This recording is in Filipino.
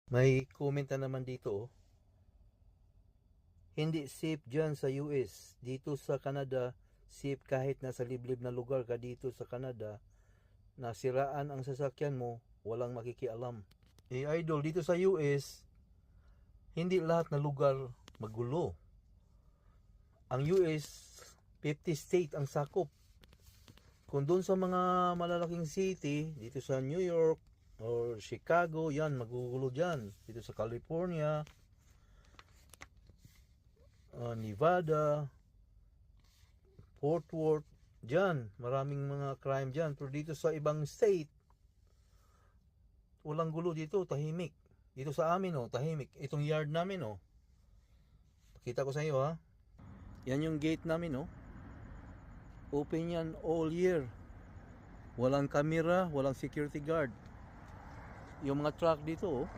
May comment na naman dito, oh. Hindi safe dyan sa US. Dito sa Canada, safe kahit nasa liblib na lugar ka dito sa Canada. Nasiraan ang sasakyan mo, walang makikialam. Idol, dito sa US, hindi lahat na lugar magulo. Ang US, 50 state ang sakop. Kung doon sa mga malalaking city, dito sa New York or Chicago, yan, magugulo dyan. Dito sa California, Nevada, Fort Worth, dyan, maraming mga crime dyan. Pero dito sa ibang state, walang gulo dito, tahimik. Dito sa amin, oh, tahimik. Itong yard namin, oh. Pakita ko sa iyo, ha. Yan yung gate namin, oh. Open yan all year. Walang camera, walang security guard. Yung mga truck dito, oh.